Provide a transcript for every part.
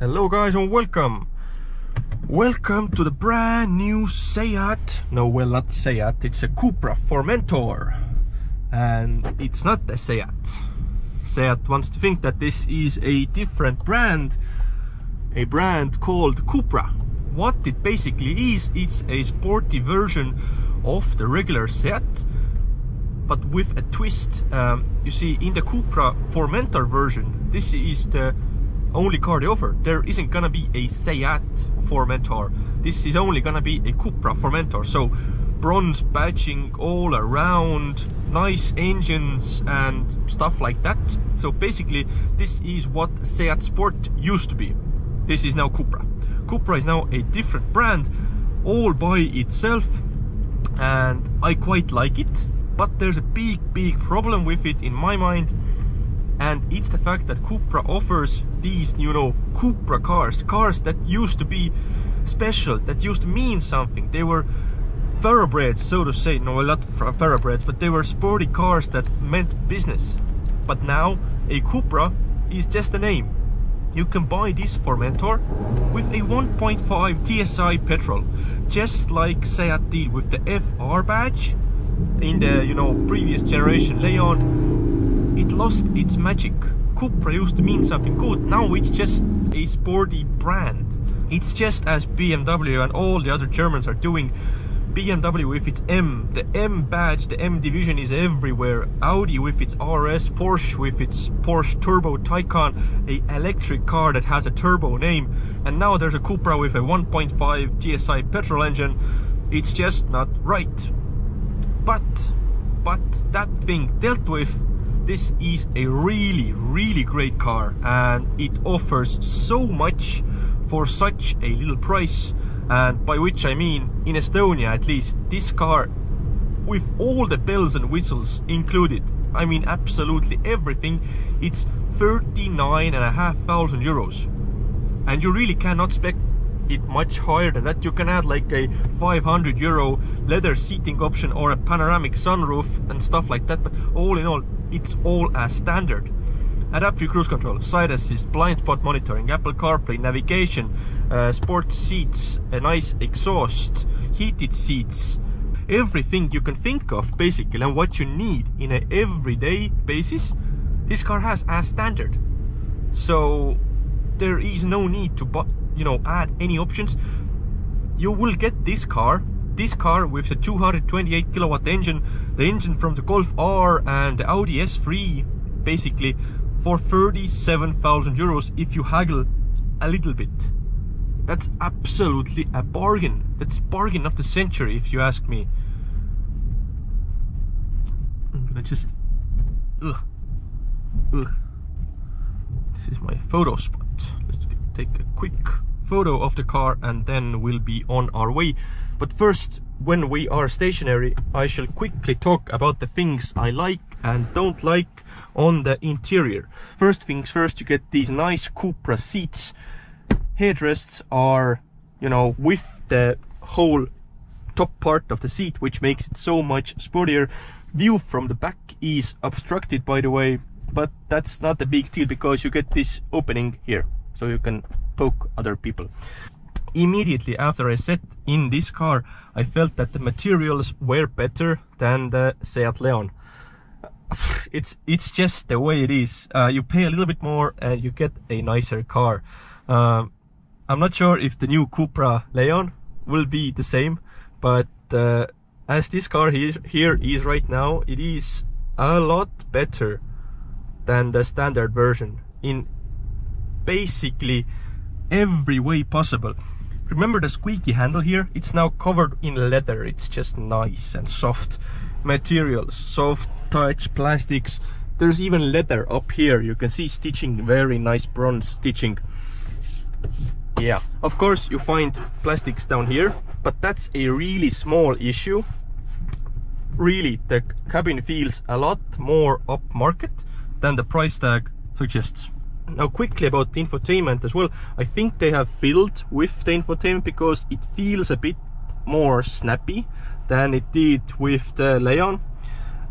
Hello guys and welcome to the brand new Seat. No, well, not Seat, it's a CUPRA Formentor. And it's not a Seat. Seat wants to think that this is a different brand. A brand called CUPRA. What it basically is, it's a sporty version of the regular Seat, but with a twist. You see, in the CUPRA Formentor version, this is the only car they offer. There isn't gonna be a Seat Formentor. This is only gonna be a CUPRA Formentor. So bronze badging all around, nice engines and stuff like that. So basically this is what Seat Sport used to be. This is now CUPRA. CUPRA is now a different brand all by itself, and I quite like it, but there's a big problem with it in my mind. And it's the fact that CUPRA offers these, you know, CUPRA cars that used to be special, that used to mean something. They were thoroughbreds, so to say. No, well, not thoroughbreds, but they were sporty cars that meant business. But now a CUPRA is just a name. You can buy this Formentor with a 1.5 TSI petrol, just like Seat did with the FR badge in the, you know, previous generation Leon. It lost its magic. CUPRA used to mean something good. Now it's just a sporty brand. It's just as BMW and all the other Germans are doing. BMW with its M, the M badge, the M division is everywhere. Audi with its RS, Porsche with its Porsche Turbo Taycan, a electric car that has a turbo name. And now there's a CUPRA with a 1.5 TSI petrol engine. It's just not right. But that thing dealt with, this is a really great car, and it offers so much for such a little price. And by which I mean, in Estonia at least, this car with all the bells and whistles included, I mean absolutely everything, it's 39,500 euros. And you really cannot spec it much higher than that. You can add like a 500 euro leather seating option or a panoramic sunroof and stuff like that, but all in all, it's all as standard. Adaptive cruise control, side assist, blind spot monitoring, Apple CarPlay, navigation, sports seats, a nice exhaust, heated seats, everything you can think of basically, and what you need in an everyday basis, this car has as standard. So there is no need to, you know, add any options. You will get this car with the 228 kilowatt engine, the engine from the Golf R and the Audi S3, basically for 37,000 euros if you haggle a little bit. That's absolutely a bargain. That's bargain of the century, if you ask me. I'm gonna just This is my photo spot. Let's take a quick photo of the car and then we'll be on our way. But first, when we are stationary, I shall quickly talk about the things I like and don't like on the interior. First things first, you get these nice CUPRA seats. Headrests are, you know, with the whole top part of the seat, which makes it so much sportier. View from the back is obstructed, by the way, but that's not a big deal because you get this opening here, so you can poke other people. Immediately after I sat in this car, I felt that the materials were better than the Seat Leon. It's just the way it is. You pay a little bit more and you get a nicer car. I'm not sure if the new CUPRA Leon will be the same, but as this car here is right now, it is a lot better than the standard version in basically every way possible. Remember the squeaky handle here? It's now covered in leather. It's just nice and soft materials, soft touch plastics. There's even leather up here. You can see stitching, very nice bronze stitching. Yeah, of course you find plastics down here, but that's a really small issue. Really, the cabin feels a lot more upmarket than the price tag suggests. Now quickly about the infotainment as well. I think they have filled with the infotainment because it feels a bit more snappy than it did with the Leon.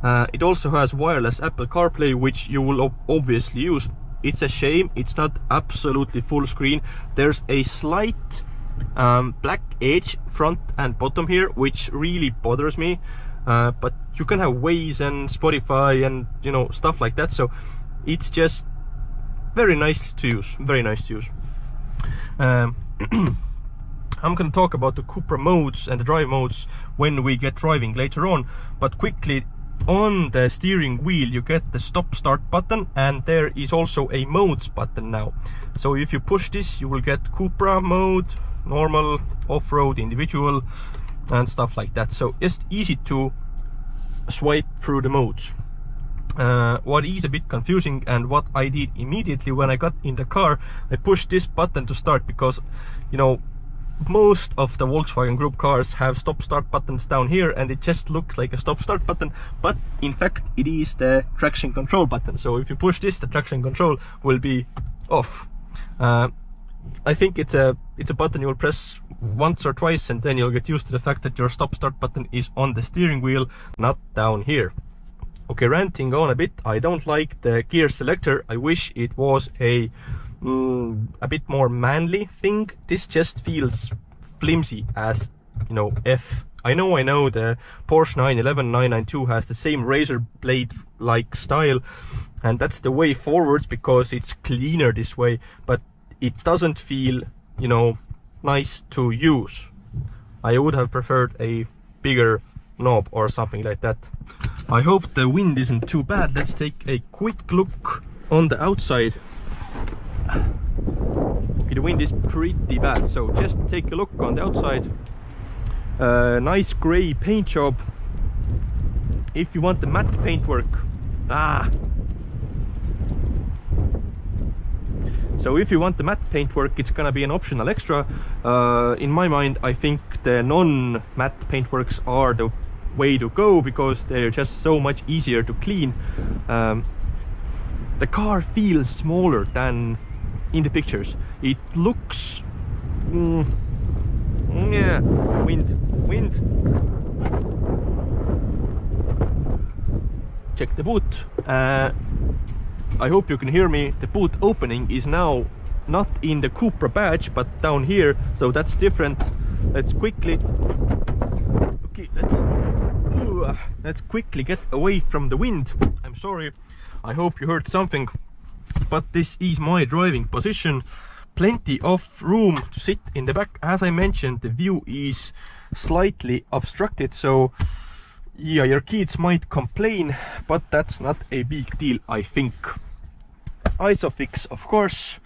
It also has wireless Apple CarPlay, which you will obviously use. it's a shame it's not absolutely full screen. There's a slight black edge front and bottom here, which really bothers me, but you can have Waze and Spotify and, you know, stuff like that, so it's just very nice to use, very nice to use. I'm going to talk about the CUPRA modes and the drive modes when we get driving later on, but quickly, on the steering wheel you get the stop start button, and there is also a modes button now. So if you push this, you will get CUPRA mode, normal, off-road, individual, and stuff like that. So just easy to swipe through the modes. What is a bit confusing, and what I did immediately when I got in the car, I pushed this button to start, because, you know, most of the Volkswagen Group cars have stop start buttons down here, and it just looks like a stop start button, but in fact it is the traction control button. So if you push this, the traction control will be off. I think it's a button you will press once or twice, and then you'll get used to the fact that your stop start button is on the steering wheel, not down here. Okay, ranting on a bit, I don't like the gear selector. I wish it was a bit more manly thing. This just feels flimsy as, you know, F. I know the Porsche 911 992 has the same razor blade like style, and that's the way forwards because it's cleaner this way, but it doesn't feel, you know, nice to use. I would have preferred a bigger knob or something like that. I hope the wind isn't too bad. Let's take a quick look on the outside. Okay, the wind is pretty bad, so just take a look on the outside. Nice grey paint job. If you want the matte paintwork, so if you want the matte paintwork, it's gonna be an optional extra. In my mind, I think the non-matte paintworks are the way to go because they're just so much easier to clean. The car feels smaller than in the pictures. It looks yeah, wind. Check the boot. I hope you can hear me. The boot opening is now not in the CUPRA badge but down here, so that's different. Let's quickly let's quickly get away from the wind. I'm sorry, I hope you heard something, but this is my driving position. Plenty of room to sit in the back. As I mentioned, the view is slightly obstructed, so yeah, your kids might complain, but that's not a big deal, I think. Isofix, of course.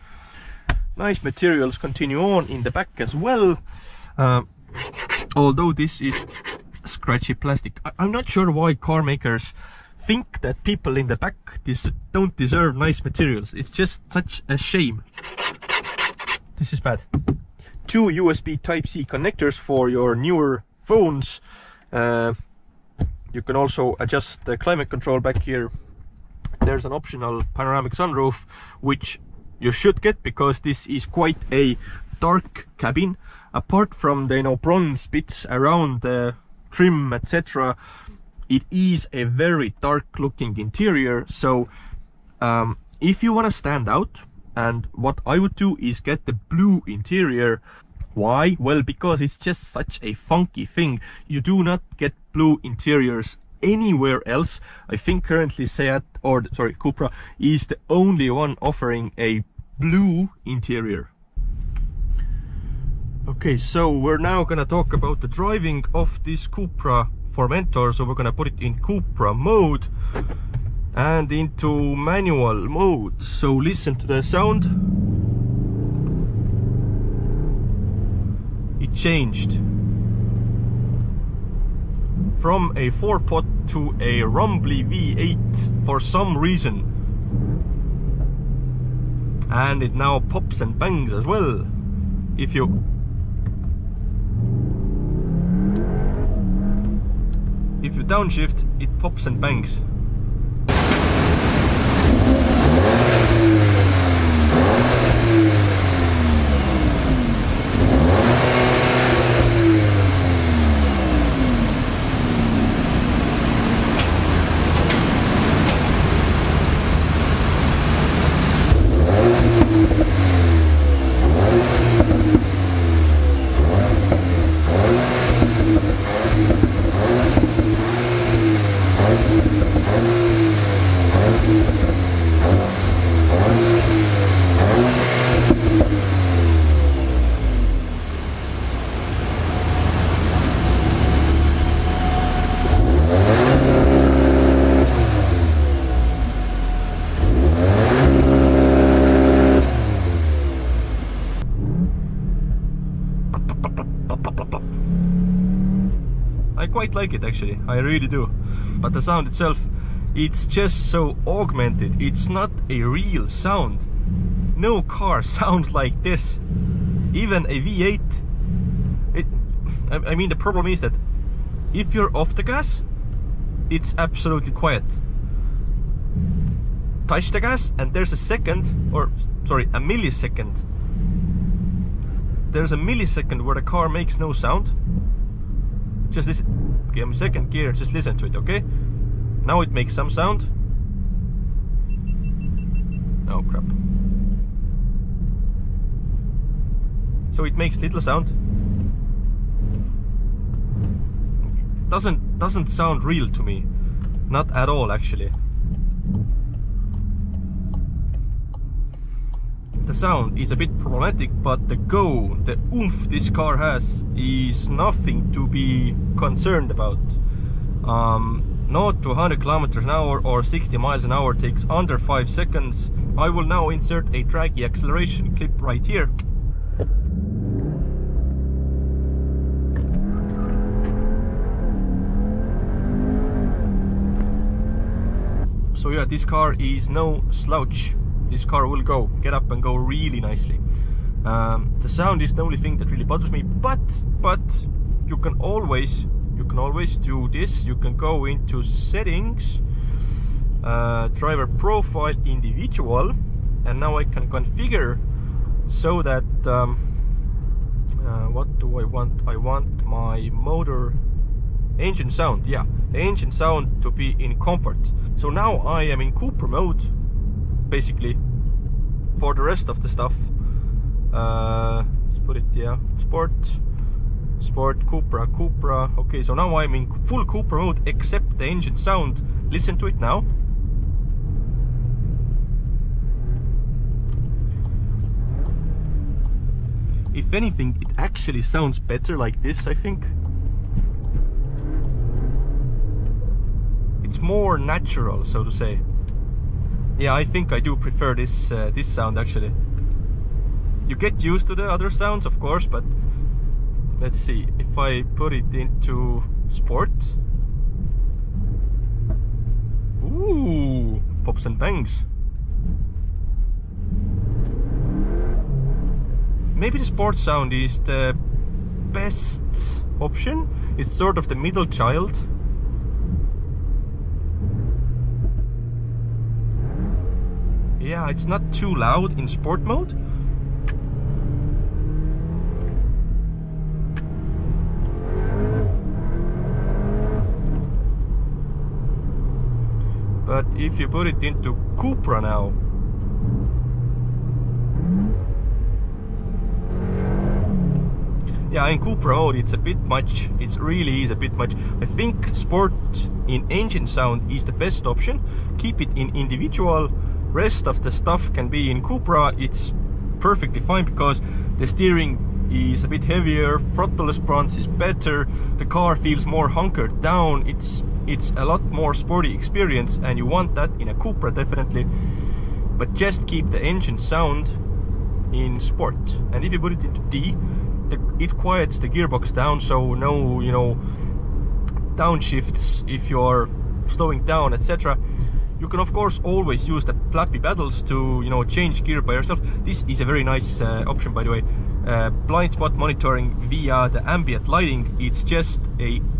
Nice materials continue on in the back as well, although this is scratchy plastic. I'm not sure why car makers think that people in the back don't deserve nice materials. It's just such a shame. This is bad. 2 USB Type-C connectors for your newer phones. You can also adjust the climate control back here. There's an optional panoramic sunroof, which you should get because this is quite a dark cabin. Apart from the, you know, bronze bits around the trim, etc., it is a very dark looking interior. So if you want to stand out, and what I would do is get the blue interior. Why? Well, because it's just such a funky thing. You do not get blue interiors anywhere else. I think currently CUPRA is the only one offering a blue interior. Okay, so we're now gonna talk about the driving of this CUPRA Formentor. So we're gonna put it in CUPRA mode and into manual mode. So listen to the sound. It changed from a 4-pot to a rumbly V8 for some reason, and it now pops and bangs as well. If you downshift, it pops and bangs. quite like it actually, I really do. But the sound itself, it's just so augmented. It's not a real sound. No car sounds like this. Even a V8. I mean, the problem is that if you're off the gas, it's absolutely quiet. Touch the gas and there's a second, or sorry, a millisecond. There's a millisecond where the car makes no sound. Just listen. Okay, I'm second gear, just listen to it, okay? Now it makes some sound. Oh crap. So it makes little sound. Doesn't sound real to me. Not at all actually. The sound is a bit problematic, but the go, the oomph this car has is nothing to be concerned about. 0 to 100 kilometers an hour or 60 miles an hour takes under 5 seconds. I will now insert a draggy acceleration clip right here. So yeah, this car is no slouch. This car will get up and go really nicely. The sound is the only thing that really bothers me, but you can always do this. You can go into settings, driver profile, individual, and now I can configure so that what do I want? I want my motor engine sound, yeah, engine sound to be in comfort. So now I am in CUPRA mode basically for the rest of the stuff. Let's put it, yeah, sport, CUPRA. Okay, so now I'm in full CUPRA mode except the engine sound. Listen to it now. If anything, it actually sounds better like this, I think. It's more natural, so to say. Yeah, I think I do prefer this this sound actually. You get used to the other sounds, of course, but let's see if I put it into sport. Ooh, pops and bangs. Maybe the sport sound is the best option. It's sort of the middle child. Yeah, it's not too loud in sport mode. But if you put it into CUPRA now, yeah, in CUPRA mode it's a bit much. It really is a bit much. I think sport in engine sound is the best option. Keep it in individual. Rest of the stuff can be in CUPRA. It's perfectly fine because the steering is a bit heavier, throttle response is better, the car feels more hunkered down. It's a lot more sporty experience, and you want that in a CUPRA definitely. But just keep the engine sound in sport. And if you put it into D, it quiets the gearbox down, so no, you know, downshifts if you're slowing down, etc. You can of course always use the flappy pedals to, you know, change gear by yourself. This is a very nice option, by the way. Blind spot monitoring via the ambient lighting. It's just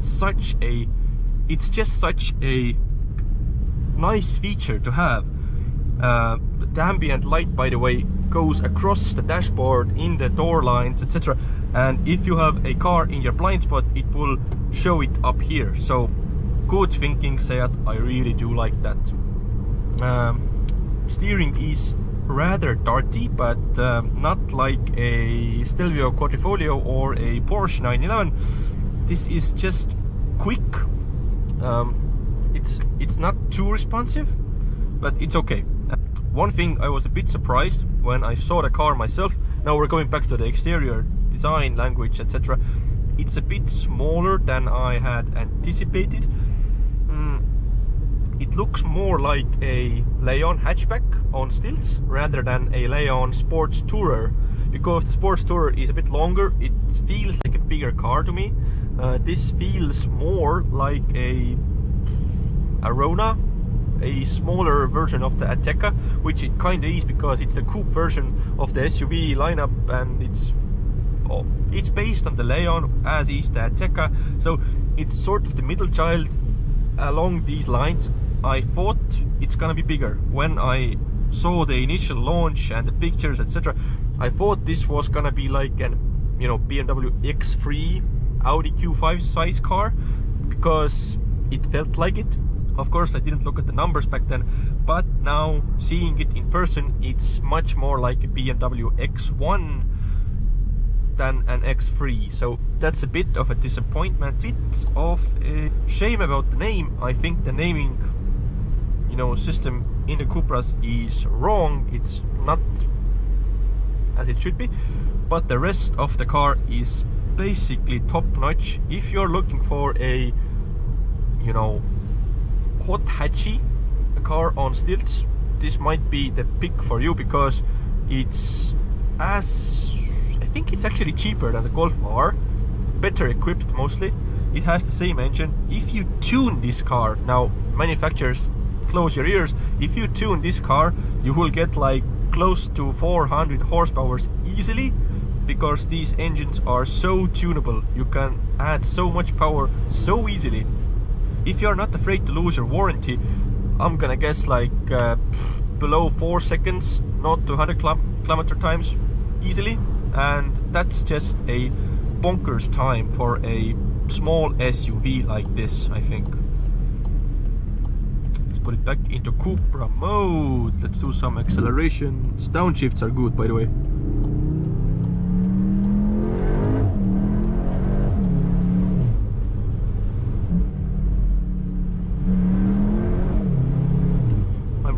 such a nice feature to have. The ambient light, by the way, goes across the dashboard, in the door lines, etc. And if you have a car in your blind spot, it will show it up here. So good thinking, Seat. I really do like that. Steering is rather darty, but not like a Stelvio Quadrifoglio or a Porsche 911. This is just quick. It's not too responsive, but it's okay. One thing I was a bit surprised when I saw the car myself. Now we're going back to the exterior design, language, etc. It's a bit smaller than I had anticipated. It looks more like a Leon hatchback on stilts rather than a Leon sports tourer. because the Sports Tourer is a bit longer. It feels like a bigger car to me. This feels more like a Arona, a smaller version of the Ateca, which it kind of is because it's the coupe version of the SUV lineup, and it's based on the Leon, as is the Ateca, so it's sort of the middle child along these lines. I thought it's gonna be bigger when I saw the initial launch and the pictures, etc. I thought this was gonna be like an, you know, BMW X3 Audi Q5 size car, because it felt like it. Of course, I didn't look at the numbers back then, but now seeing it in person, it's much more like a BMW X1 than an X3. So that's a bit of a disappointment, bit of a shame about the name. I think the naming, you know, system in the Cupras is wrong. It's not as it should be, but the rest of the car is basically top notch. If you're looking for a, you know, hot hatchy, a car on stilts, this might be the pick for you, because it's I think it's actually cheaper than the Golf R, better equipped mostly. It has the same engine. If you tune this car, now manufacturers, close your ears, if you tune this car, you will get like close to 400 horsepower easily, because these engines are so tunable. You can add so much power so easily. If you're not afraid to lose your warranty, I'm gonna guess like below 4 seconds, not 200 kilometer times easily, and that's just a bonkers time for a small SUV like this, I think. Let's put it back into Cupra mode. Let's do some accelerations. Downshifts are good, by the way.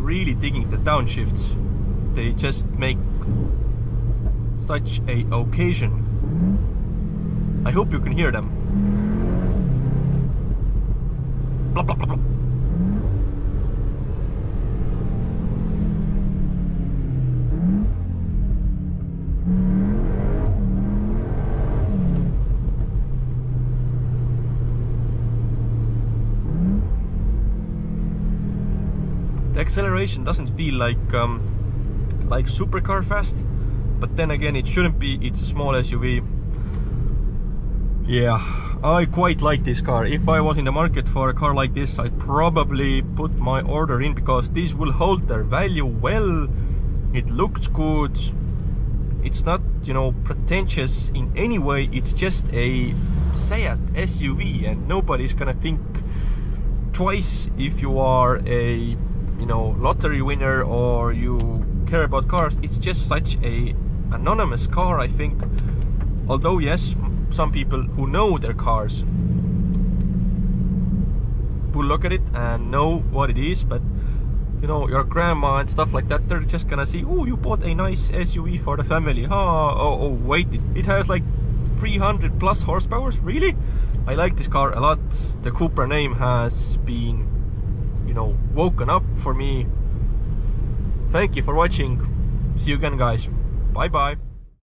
Really digging the downshifts. They just make such a occasion. I hope you can hear them. Blah, blah, blah, blah. The acceleration doesn't feel like supercar fast, but then again, it shouldn't be. It's a small SUV. Yeah, I quite like this car. If I was in the market for a car like this, I'd probably put my order in, because this will hold their value well. It looks good. It's not, you know, pretentious in any way. It's just a Seat SUV, and nobody's gonna think twice if you are a, you know, lottery winner or you care about cars. It's just such a anonymous car, I think. Although yes, some people who know their cars will look at it and know what it is, but you know, your grandma and stuff like that, they're just gonna see, oh, you bought a nice SUV for the family. Oh wait, it has like 300 plus horsepower, really? I like this car a lot. The Cupra name has been, you know, woken up for me. Thank you for watching. See you again, guys. Bye bye.